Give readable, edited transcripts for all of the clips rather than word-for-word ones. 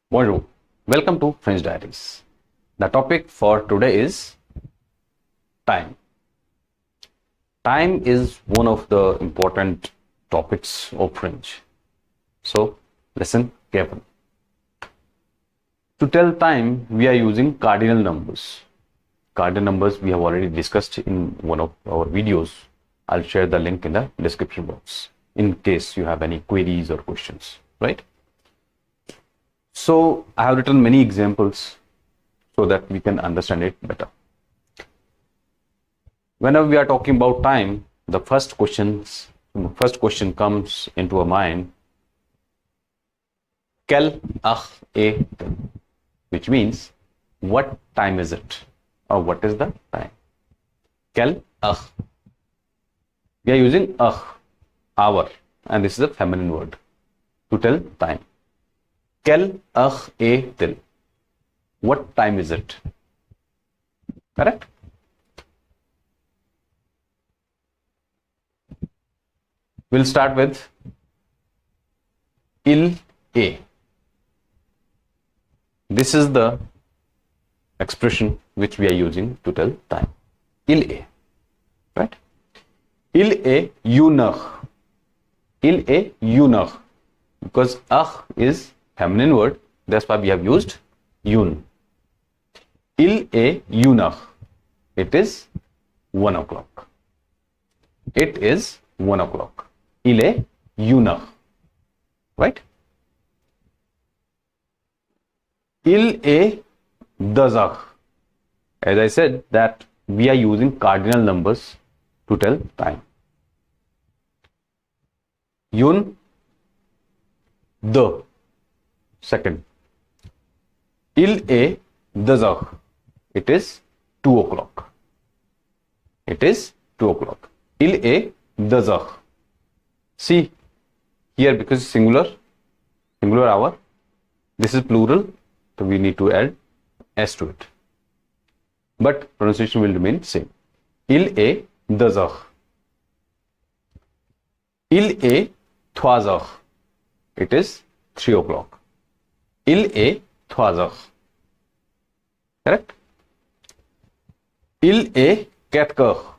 Bonjour, welcome to French Diaries. The topic for today is time. Time is one of the important topics of French. So listen carefully. To tell time, we are using cardinal numbers. Cardinal numbers we have already discussed in one of our videos. I'll share the link in the description box in case you have any queries or questions, right? So I have written many examples so that we can understand it better. Whenever we are talking about time, the first question comes into our mind. Quelle heure est-il? Which means what time is it, or what is the time? Quelle heure? We are using heure, hour, and this is a feminine word to tell time. Quelle heure est-il? What time is it? Correct? We'll start with il est. This is the expression which we are using to tell time. Il est. Right? Il est une heure. Il est une heure. Because heure is feminine word, that's why we have used une. Il est une heure. It is 1 o'clock. It is 1 o'clock. Il est une heure. Right? Il est 2 heures. As I said that we are using cardinal numbers to tell time. Une, deux. Second. Il est 2 heures. It is 2 o'clock. It is 2 o'clock. Il est 2 heures. See here, because singular hour, this is plural, so we need to add s to it. But pronunciation will remain same. Il est 2 heures. Il est 3 heures. It is 3 o'clock. Il est 3 heures. Correct? Il est 4 heures.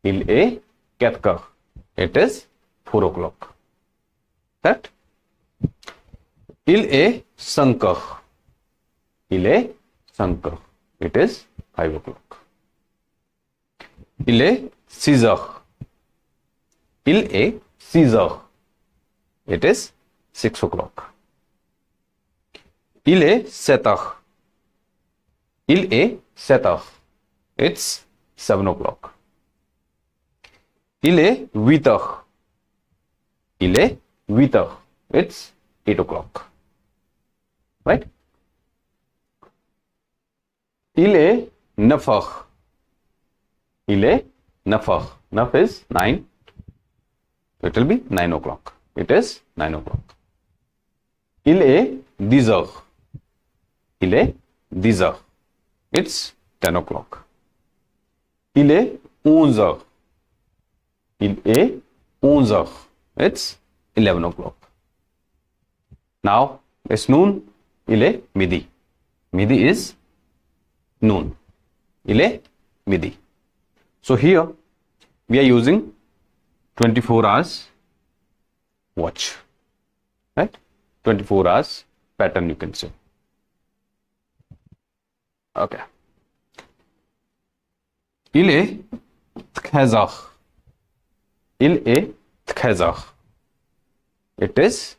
Il est 4 heures. It is 4 o'clock. Correct? Il est 5 heures. Il est 5 heures. It is 5 o'clock. Il est 6 heures. Il est 6 heures. It is 6 o'clock. Il est 7 heures. Il est 7 heures. It's 7 o'clock. Il est 8 heures. Il est 8 heures. It's 8 o'clock. Right? Il est 9 heures. Il est 9 heures. 9 is 9. It will be 9 o'clock. It is 9 o'clock. Il est 10 heures. Il est 10 heures. It's 10 o'clock. Il est 11 heures. Il est 11 heures. It's 11 o'clock. Now, it's noon. Il est midi. Midi is noon. Il est midi. So here, we are using 24 hours watch. Right? 24 hours pattern, you can say. Okay. Il est 13 heures. Il est 13 heures. It is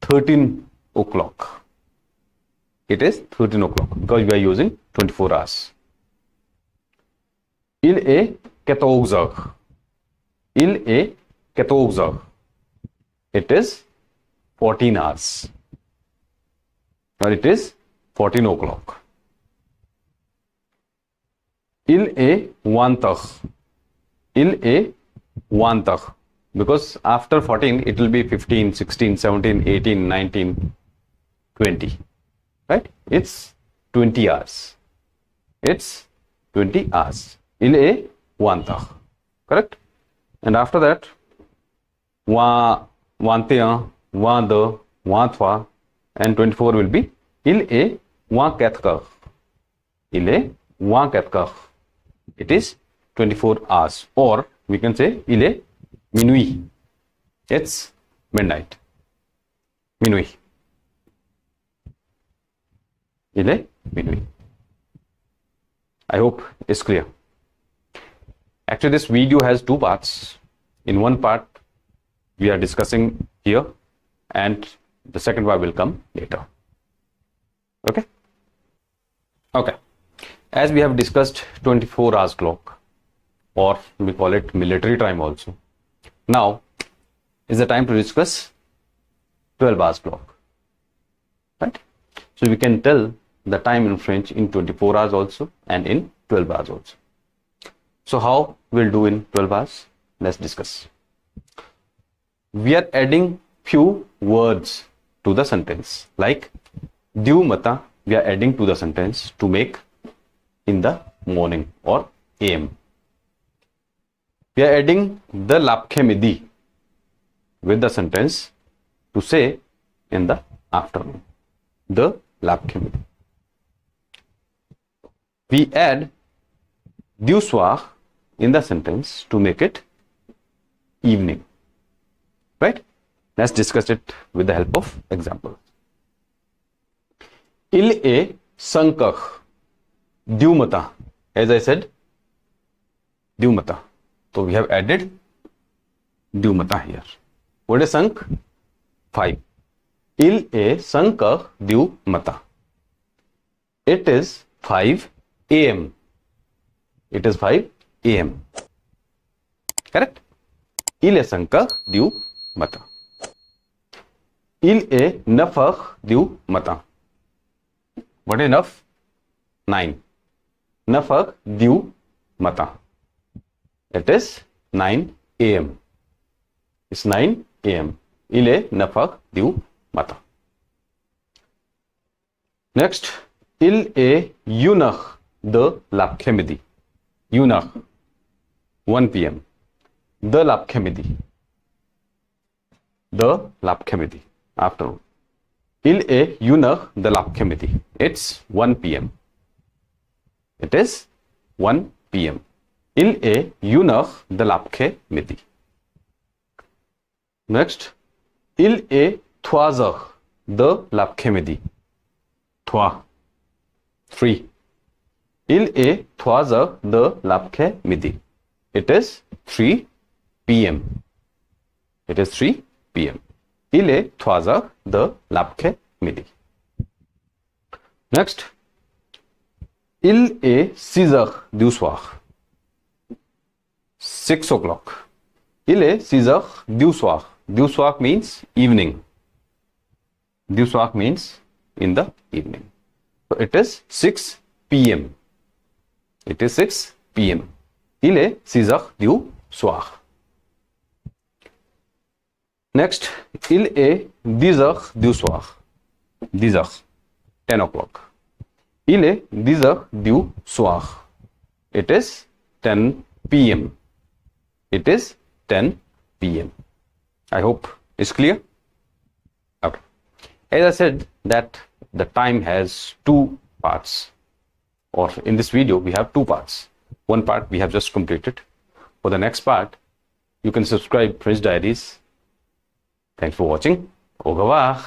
13 o'clock. It is 13 o'clock because we are using 24 hours. Il est 14 heures. Il est 14 heures. It is 14 hours. Or it is 14 o'clock. Il est 1 heure. Il est 1 heure. Because after 14, it will be 15, 16, 17, 18, 19, 20. Right? It's 20 hours. It's 20 hours. Il est 1 heure. Correct? And after that, 21, 22, 23, and 24 will be il est moins 4 heures. Il est moins 4 heures. It is 24 hours. Or we can say il est minuit. It's midnight. Minuit. Il est minuit. I hope it's clear. Actually, this video has two parts. In one part, we are discussing here, and the second part will come later. Okay? Okay. As we have discussed 24 hours clock, or we call it military time also. Now is the time to discuss 12 hours clock. Right? So we can tell the time in French in 24 hours also and in 12 hours also. So how we'll do in 12 hours? Let's discuss. We are adding few words to the sentence, like du matin we are adding to the sentence to make in the morning or AM. We are adding the l'après-midi with the sentence to say in the afternoon. The l'après-midi. We add du soir in the sentence to make it evening. Right? Let's discuss it with the help of example. Il est 5 heures du matin. As I said, du matin. So we have added du matin here. What is 5? 5. Il est 5 heures du matin. It is 5 AM. It is 5 AM. Correct? Il est 5 heures du matin. Il est 9 heures du matin. What is 9? 9. 9 heures du matin. It is 9 AM. It's 9 AM. Il est 9 heures du matin. Next, il est 1 heure de l'après-midi. 1 heure. 1 PM. De l'après-midi. De l'après-midi. Afternoon. Il est 1 heure de l'après-midi. It's 1 PM. It is 1 PM. Il est 1 heure de l'après-midi. Next, il est 3 heures de l'après-midi. 3. 3. Il est 3 heures de l'après-midi. It is 3 PM. It is 3 PM. Il est 3 heures de l'après-midi. Next, il est 6 heures du soir. 6 o'clock. Il est 6 heures du soir. Du soir means evening. Du soir means in the evening. So it is 6 PM. It is 6 PM. Il est 6 heures du soir. Next, il est 10 heures du soir. 10 heures. 10 o'clock. Il est 10 heures du soir. It is 10 PM. It is 10 PM. I hope it's clear. Okay. As I said that the time has two parts, or in this video we have two parts. One part we have just completed. For the next part, you can subscribe French Diaries. Thanks for watching. Au revoir.